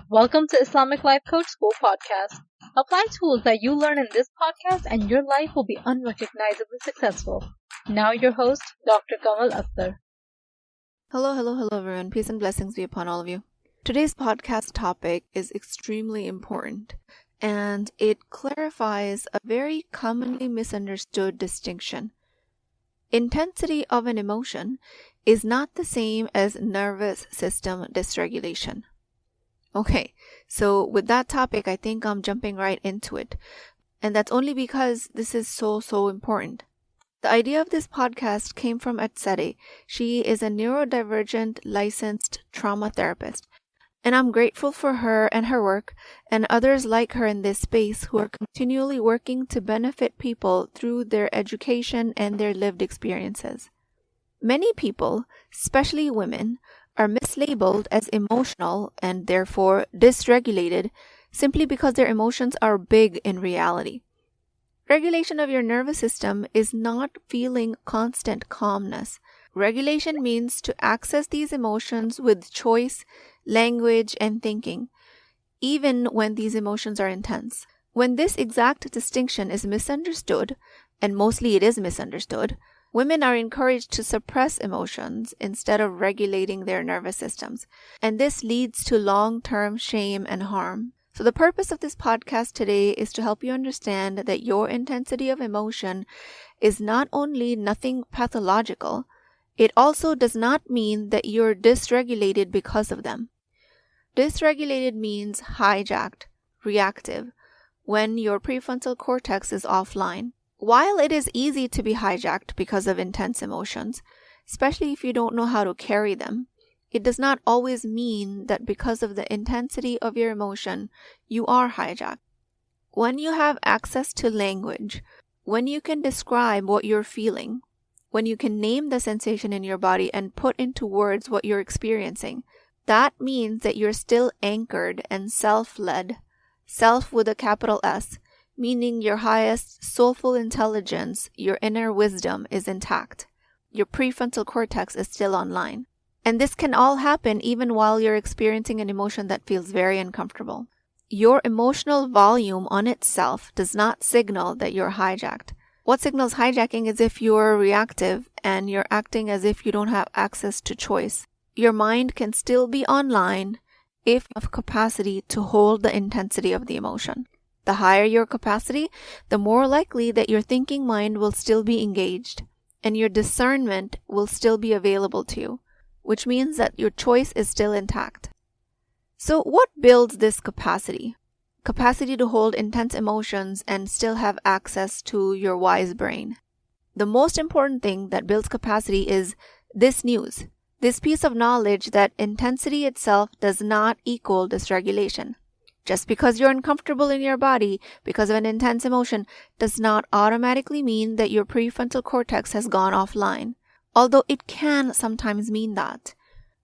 Welcome to Islamic Life Coach School podcast. Apply tools that you learn in this podcast and your life will be unrecognizably successful. Now your host, Dr. Kamal Akhtar. Hello everyone. Peace and blessings be upon all of you. Today's podcast topic is extremely important and it clarifies a very commonly misunderstood distinction. Intensity of an emotion is not the same as nervous system dysregulation. Okay, so with that topic, I think I'm jumping right into it. And that's only because this is so important. The idea of this podcast came from Atsede. She is a neurodivergent licensed trauma therapist. And I'm grateful for her and her work and others like her in this space who are continually working to benefit people through their education and their lived experiences. Many people, especially women, are mislabeled as emotional and therefore dysregulated simply because their emotions are big in reality. Regulation of your nervous system is not feeling constant calmness. Regulation means to access these emotions with choice, language, and thinking, even when these emotions are intense. When this exact distinction is misunderstood, and mostly it is misunderstood, women are encouraged to suppress emotions instead of regulating their nervous systems, and this leads to long-term shame and harm. So the purpose of this podcast today is to help you understand that your intensity of emotion is not only nothing pathological, it also does not mean that you're dysregulated because of them. Dysregulated means hijacked, reactive, when your prefrontal cortex is offline. While it is easy to be hijacked because of intense emotions, especially if you don't know how to carry them, it does not always mean that because of the intensity of your emotion, you are hijacked. When you have access to language, when you can describe what you're feeling, when you can name the sensation in your body and put into words what you're experiencing, that means that you're still anchored and self-led, self with a capital S, meaning your highest soulful intelligence, your inner wisdom is intact. Your prefrontal cortex is still online. And this can all happen even while you're experiencing an emotion that feels very uncomfortable. Your emotional volume on itself does not signal that you're hijacked. What signals hijacking is if you're reactive and you're acting as if you don't have access to choice. Your mind can still be online if you have capacity to hold the intensity of the emotion. The higher your capacity, the more likely that your thinking mind will still be engaged and your discernment will still be available to you, which means that your choice is still intact. So what builds this capacity? Capacity to hold intense emotions and still have access to your wise brain. The most important thing that builds capacity is this news, this piece of knowledge that intensity itself does not equal dysregulation. Just because you're uncomfortable in your body because of an intense emotion does not automatically mean that your prefrontal cortex has gone offline, although it can sometimes mean that.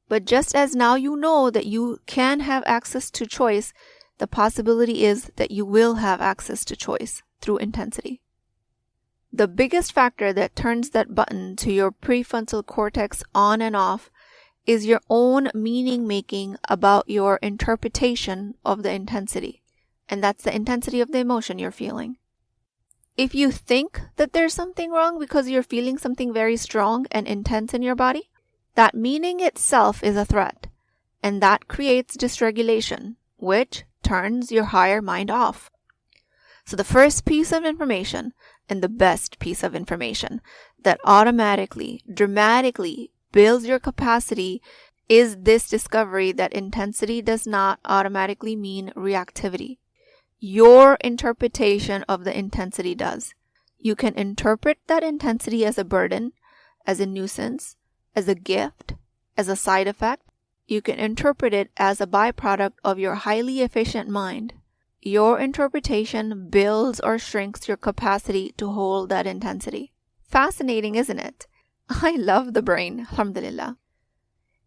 But just as now you know that you can have access to choice, the possibility is that you will have access to choice through intensity. The biggest factor that turns that button to your prefrontal cortex on and off is your own meaning making about your interpretation of the intensity. And that's the intensity of the emotion you're feeling. If you think that there's something wrong because you're feeling something very strong and intense in your body, that meaning itself is a threat. And that creates dysregulation, which turns your higher mind off. So the first piece of information, and the best piece of information, that automatically, dramatically builds your capacity is this discovery that intensity does not automatically mean reactivity. Your interpretation of the intensity does. You can interpret that intensity as a burden, as a nuisance, as a gift, as a side effect. You can interpret it as a byproduct of your highly efficient mind. Your interpretation builds or shrinks your capacity to hold that intensity. Fascinating, isn't it? I love the brain, alhamdulillah.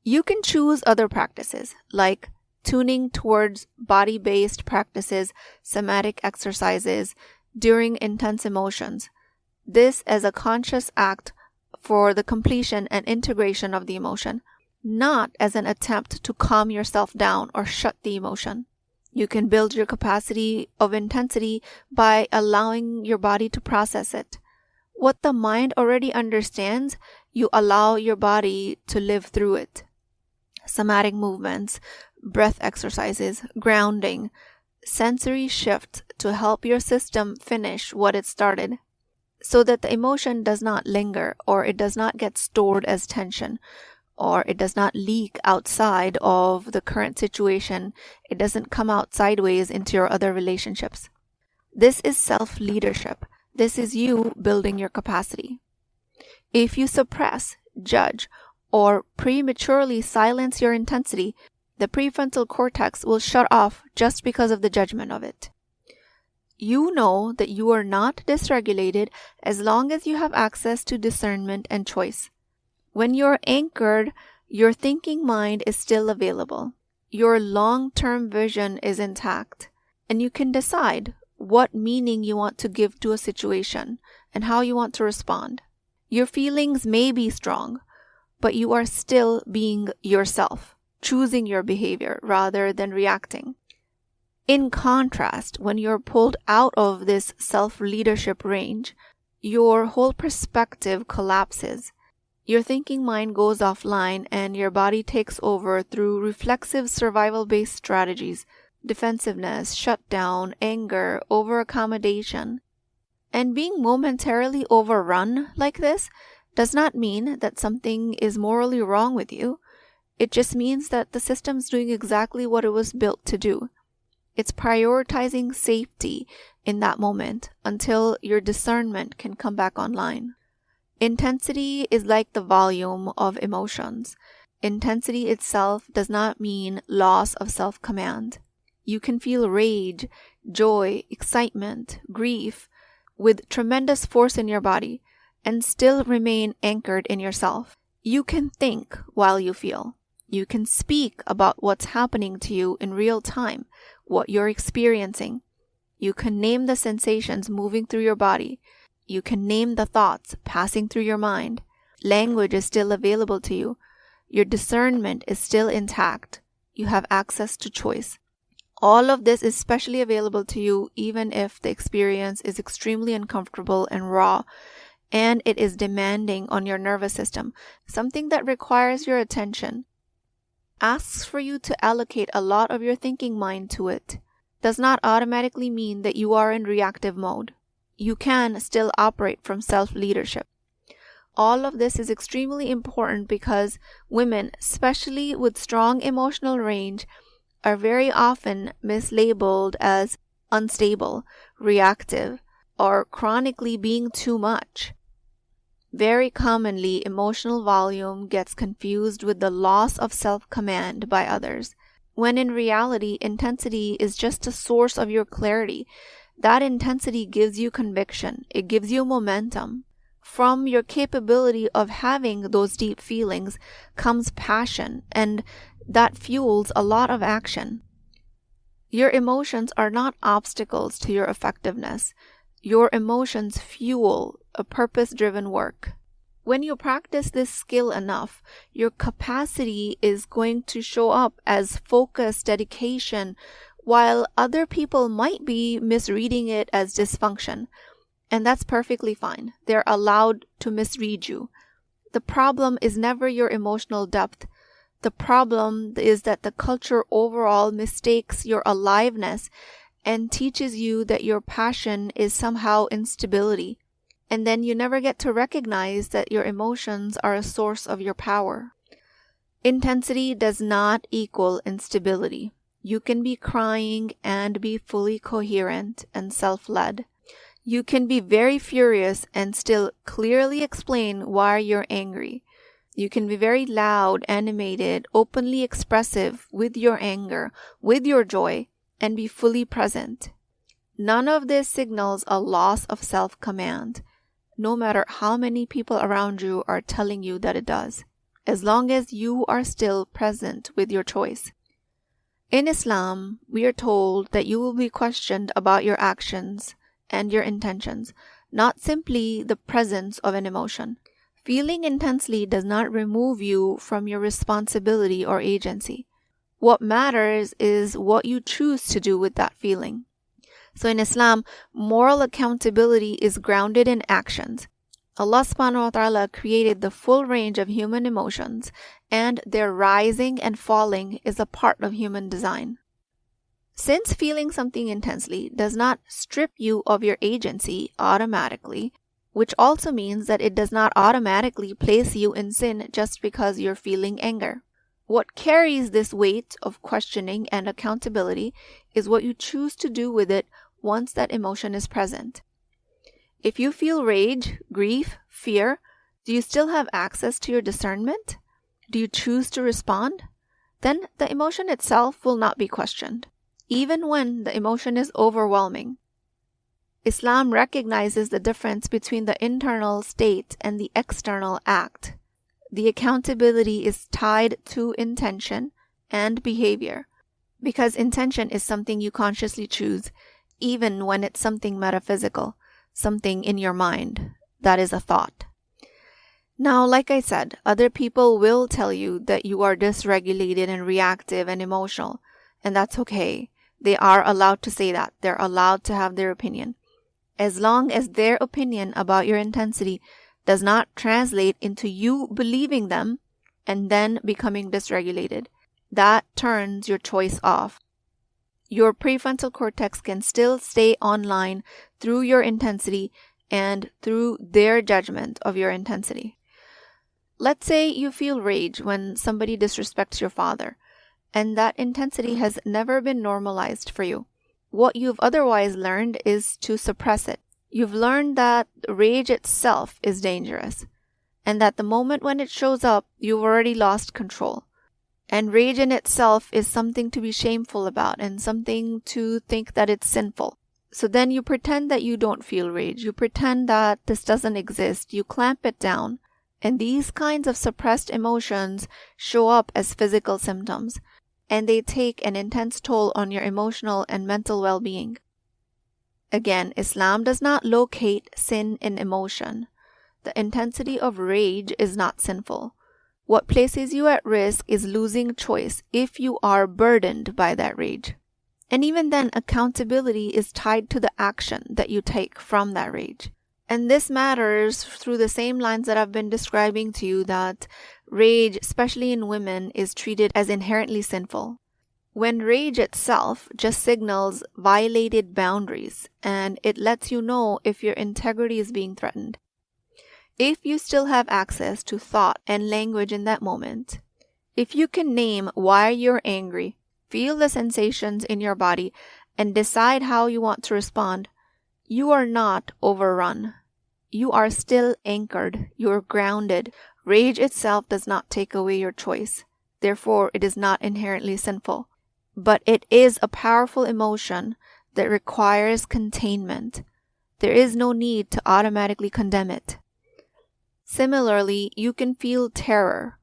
You can choose other practices, like tuning towards body-based practices, somatic exercises, during intense emotions. This as a conscious act for the completion and integration of the emotion. not as an attempt to calm yourself down or shut the emotion. You can build your capacity of intensity by allowing your body to process it. What the mind already understands, you allow your body to live through it. Somatic movements, breath exercises, grounding, sensory shift to help your system finish what it started, so that the emotion does not linger, or it does not get stored as tension, or it does not leak outside of the current situation. It doesn't come out sideways into your other relationships. This is self-leadership. This is you building your capacity. If you suppress, judge, or prematurely silence your intensity, the prefrontal cortex will shut off just because of the judgment of it. You know that you are not dysregulated as long as you have access to discernment and choice. When you're anchored, your thinking mind is still available. Your long-term vision is intact, and you can decide what meaning you want to give to a situation and how you want to respond. Your feelings may be strong, but you are still being yourself, choosing your behavior rather than reacting. In contrast, when you're pulled out of this self-leadership range, your whole perspective collapses. Your thinking mind goes offline and your body takes over through reflexive survival-based strategies, defensiveness, shutdown, anger, overaccommodation. And being momentarily overrun like this does not mean that something is morally wrong with you. It just means that the system's doing exactly what it was built to do. It's prioritizing safety in that moment until your discernment can come back online. Intensity is like the volume of emotions. Intensity itself does not mean loss of self-command. You can feel rage, joy, excitement, grief with tremendous force in your body and still remain anchored in yourself. You can think while you feel. You can speak about what's happening to you in real time, what you're experiencing. You can name the sensations moving through your body. You can name the thoughts passing through your mind. Language is still available to you. Your discernment is still intact. You have access to choice. All of this is specially available to you even if the experience is extremely uncomfortable and raw, and it is demanding on your nervous system, something that requires your attention, asks for you to allocate a lot of your thinking mind to it, does not automatically mean that you are in reactive mode. You can still operate from self-leadership. All of this is extremely important because women, especially with strong emotional range, are very often mislabeled as unstable, reactive, or chronically being too much. Very commonly, emotional volume gets confused with the loss of self-command by others, when in reality, intensity is just a source of your clarity. That intensity gives you conviction. It gives you momentum. From your capability of having those deep feelings comes passion, and that fuels a lot of action. Your emotions are not obstacles to your effectiveness. Your emotions fuel a purpose-driven work. When you practice this skill enough, your capacity is going to show up as focus, dedication, while other people might be misreading it as dysfunction. And that's perfectly fine. They're allowed to misread you. The problem is never your emotional depth. The problem is that the culture overall mistakes your aliveness and teaches you that your passion is somehow instability. And then you never get to recognize that your emotions are a source of your power. Intensity does not equal instability. You can be crying and be fully coherent and self-led. You can be very furious and still clearly explain why you're angry. You can be very loud, animated, openly expressive with your anger, with your joy, and be fully present. None of this signals a loss of self-command, no matter how many people around you are telling you that it does, as long as you are still present with your choice. In Islam, we are told that you will be questioned about your actions and your intentions, not simply the presence of an emotion. Feeling intensely does not remove you from your responsibility or agency. What matters is what you choose to do with that feeling. So in Islam, moral accountability is grounded in actions. Allah subhanahu wa ta'ala created the full range of human emotions, and their rising and falling is a part of human design. Since feeling something intensely does not strip you of your agency automatically, which also means that it does not automatically place you in sin just because you're feeling anger. What carries this weight of questioning and accountability is what you choose to do with it once that emotion is present. If you feel rage, grief, fear, do you still have access to your discernment? Do you choose to respond? Then the emotion itself will not be questioned, even when the emotion is overwhelming. Islam recognizes the difference between the internal state and the external act. The accountability is tied to intention and behavior, because intention is something you consciously choose, even when it's something metaphysical, something in your mind, that is a thought. Now, like I said, other people will tell you that you are dysregulated and reactive and emotional, and that's okay. They are allowed to say that. They're allowed to have their opinion. As long as their opinion about your intensity does not translate into you believing them and then becoming dysregulated, that turns your choice off. Your prefrontal cortex can still stay online through your intensity and through their judgment of your intensity. Let's say you feel rage when somebody disrespects your father, and that intensity has never been normalized for you. What you've otherwise learned is to suppress it. You've learned that rage itself is dangerous, and that the moment when it shows up, you've already lost control. And rage in itself is something to be shameful about and something to think that it's sinful. So then you pretend that you don't feel rage. You pretend that this doesn't exist. You clamp it down. And these kinds of suppressed emotions show up as physical symptoms, and they take an intense toll on your emotional and mental well-being. Again, Islam does not locate sin in emotion. The intensity of rage is not sinful. What places you at risk is losing choice if you are burdened by that rage. And even then, accountability is tied to the action that you take from that rage. And this matters through the same lines that I've been describing to you, that rage, especially in women, is treated as inherently sinful, when rage itself just signals violated boundaries, and it lets you know if your integrity is being threatened. If you still have access to thought and language in that moment, if you can name why you're angry, feel the sensations in your body, and decide how you want to respond, you are not overrun. You are still anchored. You're grounded. Rage itself does not take away your choice. Therefore, it is not inherently sinful. But it is a powerful emotion that requires containment. There is no need to automatically condemn it. Similarly, you can feel terror,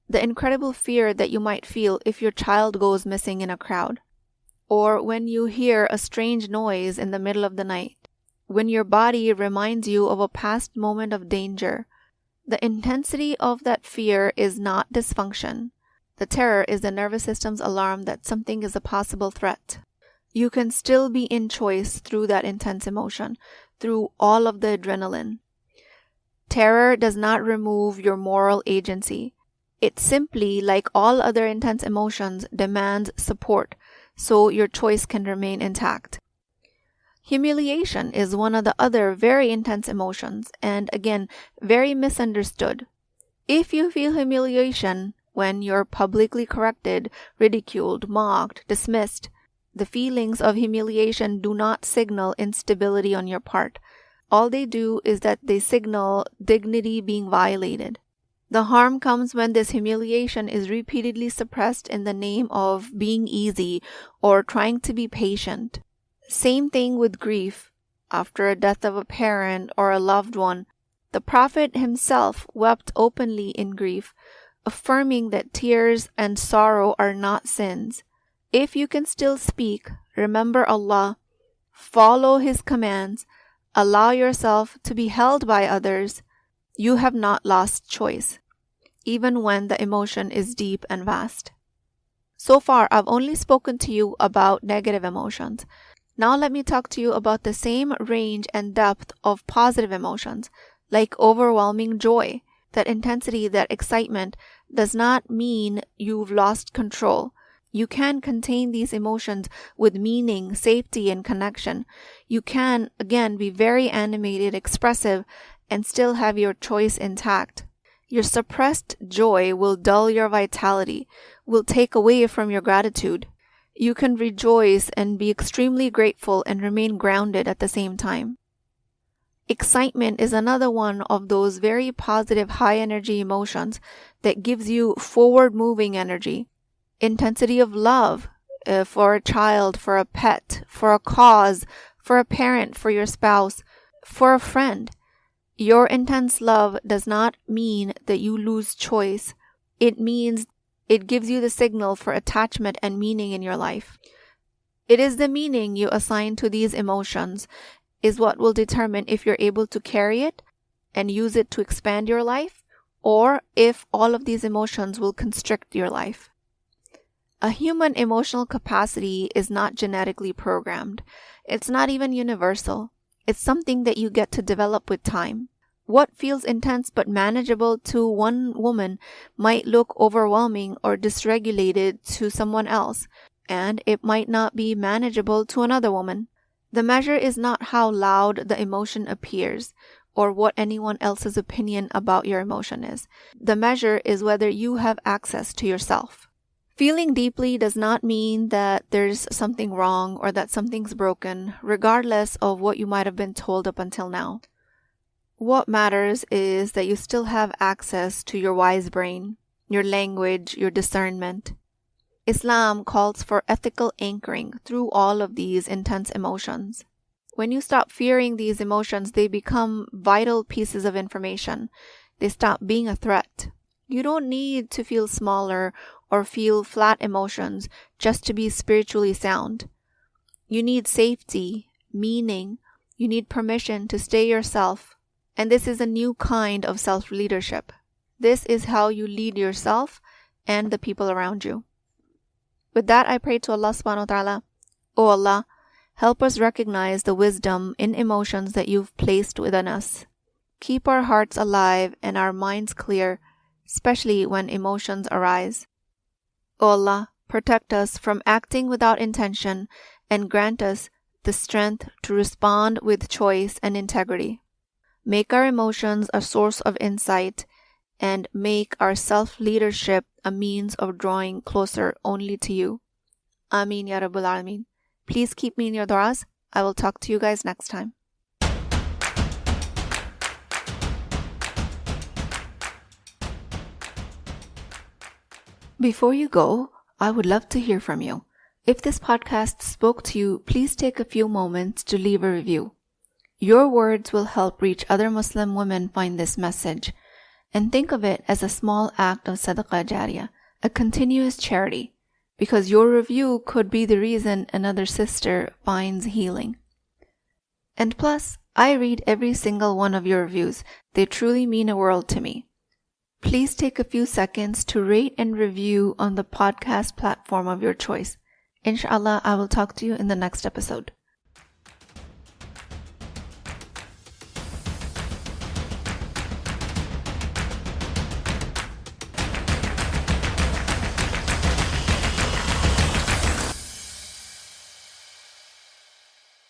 the incredible fear that you might feel if your child goes missing in a crowd, or when you hear a strange noise in the middle of the night, when your body reminds you of a past moment of danger. The intensity of that fear is not dysfunction. The terror is the nervous system's alarm that something is a possible threat. You can still be in choice through that intense emotion, through all of the adrenaline. Terror does not remove your moral agency. It simply, like all other intense emotions, demands support, so your choice can remain intact. Humiliation is one of the other very intense emotions, and again, very misunderstood. If you feel humiliation when you're publicly corrected, ridiculed, mocked, dismissed, the feelings of humiliation do not signal instability on your part. All they do is that they signal dignity being violated. The harm comes when this humiliation is repeatedly suppressed in the name of being easy or trying to be patient. Same thing with grief. After a death of a parent or a loved one, the Prophet himself wept openly in grief, affirming that tears and sorrow are not sins. If you can still speak, remember Allah, follow His commands, allow yourself to be held by others, you have not lost choice, even when the emotion is deep and vast. So far, I've only spoken to you about negative emotions. Now let me talk to you about the same range and depth of positive emotions, like overwhelming joy. That intensity, that excitement does not mean you've lost control. You can contain these emotions with meaning, safety, and connection. You can, again, be very animated, expressive, and still have your choice intact. Your suppressed joy will dull your vitality, will take away from your gratitude. You can rejoice and be extremely grateful and remain grounded at the same time. Excitement is another one of those very positive, high-energy emotions that gives you forward-moving energy. Intensity of love for a child, for a pet, for a cause, for a parent, for your spouse, for a friend. Your intense love does not mean that you lose choice. It means it gives you the signal for attachment and meaning in your life. It is the meaning you assign to these emotions is what will determine if you're able to carry it and use it to expand your life, or if all of these emotions will constrict your life. A human emotional capacity is not genetically programmed. It's not even universal. It's something that you get to develop with time. What feels intense but manageable to one woman might look overwhelming or dysregulated to someone else, and it might not be manageable to another woman. The measure is not how loud the emotion appears or what anyone else's opinion about your emotion is. The measure is whether you have access to yourself. Feeling deeply does not mean that there's something wrong or that something's broken, regardless of what you might have been told up until now. What matters is that you still have access to your wise brain, your language, your discernment. Islam calls for ethical anchoring through all of these intense emotions. When you stop fearing these emotions, they become vital pieces of information. They stop being a threat. You don't need to feel smaller or feel flat emotions just to be spiritually sound. You need safety, meaning. You need permission to stay yourself. And this is a new kind of self-leadership. This is how you lead yourself and the people around you. With that, I pray to Allah subhanahu wa ta'ala, O Allah, help us recognize the wisdom in emotions that you've placed within us. Keep our hearts alive and our minds clear, especially when emotions arise. O Allah, protect us from acting without intention and grant us the strength to respond with choice and integrity. Make our emotions a source of insight and make our self-leadership a means of drawing closer only to you. Ameen Ya Rabbul Alameen. Please keep me in your du'as. I will talk to you guys next time. Before you go, I would love to hear from you. If this podcast spoke to you, please take a few moments to leave a review. Your words will help reach other Muslim women find this message. And think of it as a small act of sadaqah jariyah, a continuous charity, because your review could be the reason another sister finds healing. And plus, I read every single one of your reviews. They truly mean a world to me. Please take a few seconds to rate and review on the podcast platform of your choice. Inshallah, I will talk to you in the next episode.